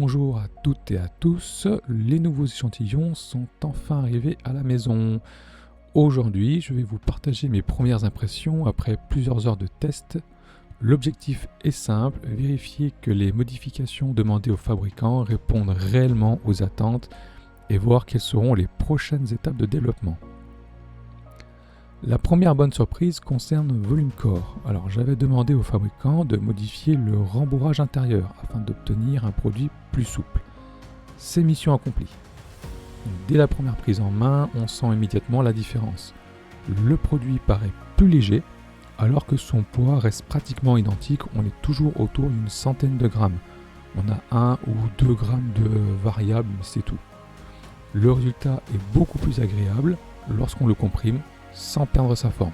Bonjour à toutes et à tous, les nouveaux échantillons sont enfin arrivés à la maison. Aujourd'hui, je vais vous partager mes premières impressions après plusieurs heures de test. L'objectif est simple, vérifier que les modifications demandées aux fabricants répondent réellement aux attentes et voir quelles seront les prochaines étapes de développement. La première bonne surprise concerne Volume Core. Alors j'avais demandé aux fabricants de modifier le rembourrage intérieur afin d'obtenir un produit plus souple. C'est mission accomplie. Dès la première prise en main, on sent immédiatement la différence. Le produit paraît plus léger alors que son poids reste pratiquement identique, on est toujours autour d'une centaine de grammes. On a 1 ou 2 grammes de variable, mais c'est tout. Le résultat est beaucoup plus agréable lorsqu'on le comprime sans perdre sa forme.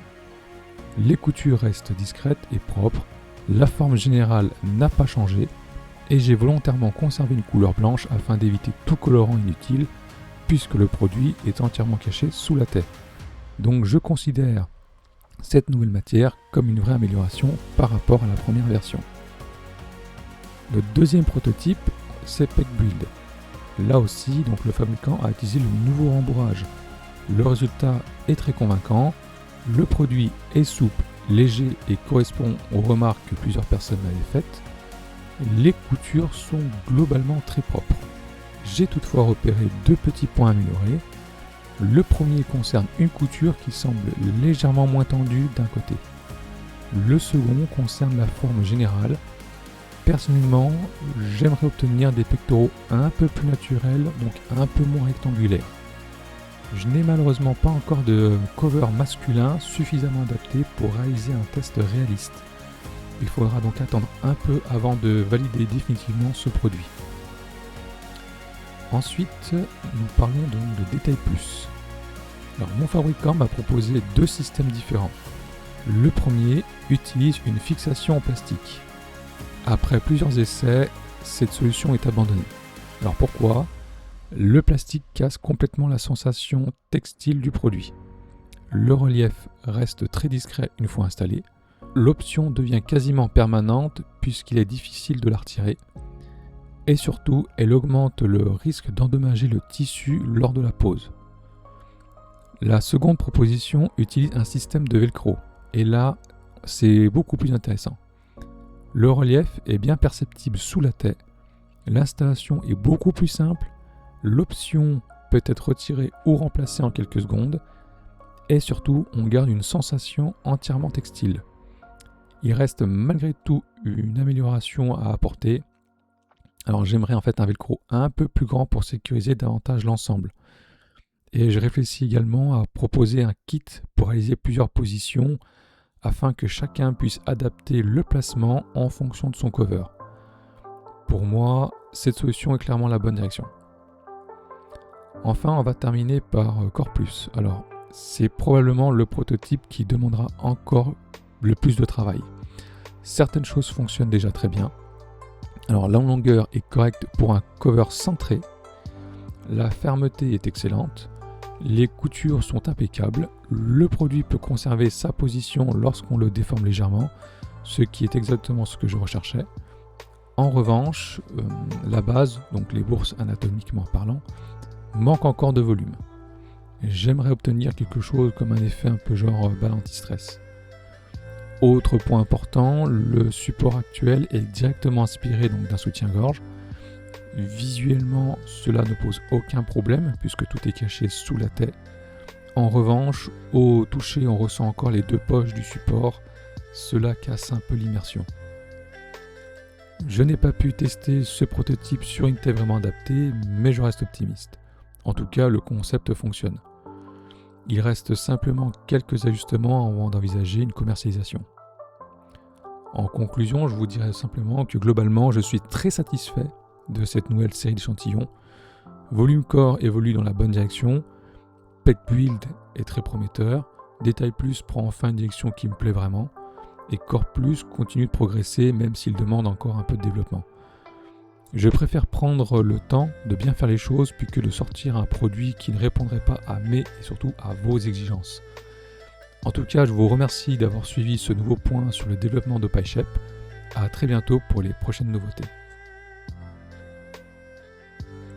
Les coutures restent discrètes et propres, la forme générale n'a pas changé et j'ai volontairement conservé une couleur blanche afin d'éviter tout colorant inutile puisque le produit est entièrement caché sous la tête. Donc je considère cette nouvelle matière comme une vraie amélioration par rapport à la première version. Le deuxième prototype, c'est Peck Build. Là aussi, donc, le fabricant a utilisé le nouveau rembourrage. Le résultat est très convaincant, le produit est souple, léger et correspond aux remarques que plusieurs personnes m'avaient faites. Les coutures sont globalement très propres. J'ai toutefois repéré deux petits points améliorés. Le premier concerne une couture qui semble légèrement moins tendue d'un côté. Le second concerne la forme générale. Personnellement, j'aimerais obtenir des pectoraux un peu plus naturels, donc un peu moins rectangulaires. Je n'ai malheureusement pas encore de cover masculin suffisamment adapté pour réaliser un test réaliste. Il faudra donc attendre un peu avant de valider définitivement ce produit. Ensuite, nous parlons donc de Détail Plus. Alors, mon fabricant m'a proposé deux systèmes différents. Le premier utilise une fixation en plastique. Après plusieurs essais, cette solution est abandonnée. Alors pourquoi ? Le plastique casse complètement la sensation textile du produit. Le relief reste très discret une fois installé. L'option devient quasiment permanente puisqu'il est difficile de la retirer. Et surtout, elle augmente le risque d'endommager le tissu lors de la pose. La seconde proposition utilise un système de velcro. Et là, c'est beaucoup plus intéressant. Le relief est bien perceptible sous la taie. L'installation est beaucoup plus simple. L'option peut être retirée ou remplacée en quelques secondes. Et surtout, on garde une sensation entièrement textile. Il reste malgré tout une amélioration à apporter. Alors j'aimerais en fait un velcro un peu plus grand pour sécuriser davantage l'ensemble. Et je réfléchis également à proposer un kit pour réaliser plusieurs positions afin que chacun puisse adapter le placement en fonction de son cover. Pour moi, cette solution est clairement la bonne direction. Enfin, on va terminer par Core Plus. Alors, c'est probablement le prototype qui demandera encore le plus de travail. Certaines choses fonctionnent déjà très bien. Alors, la longueur est correcte pour un cover centré. La fermeté est excellente. Les coutures sont impeccables. Le produit peut conserver sa position lorsqu'on le déforme légèrement, ce qui est exactement ce que je recherchais. En revanche, la base, donc les bourses anatomiquement parlant, manque encore de volume. J'aimerais obtenir quelque chose comme un effet un peu genre balle anti-stress. Autre point important, le support actuel est directement inspiré donc d'un soutien-gorge. Visuellement, cela ne pose aucun problème puisque tout est caché sous la taie. En revanche, au toucher, on ressent encore les deux poches du support. Cela casse un peu l'immersion. Je n'ai pas pu tester ce prototype sur une taie vraiment adaptée, mais je reste optimiste. En tout cas, le concept fonctionne. Il reste simplement quelques ajustements avant d'envisager une commercialisation. En conclusion, je vous dirais simplement que globalement, je suis très satisfait de cette nouvelle série d'échantillons. Volume Core évolue dans la bonne direction. Peck Build est très prometteur. Détail Plus prend enfin une direction qui me plaît vraiment. Et Core Plus continue de progresser même s'il demande encore un peu de développement. Je préfère prendre le temps de bien faire les choses puis que de sortir un produit qui ne répondrait pas à mes et surtout à vos exigences. En tout cas, je vous remercie d'avoir suivi ce nouveau point sur le développement de PyShep. À très bientôt pour les prochaines nouveautés.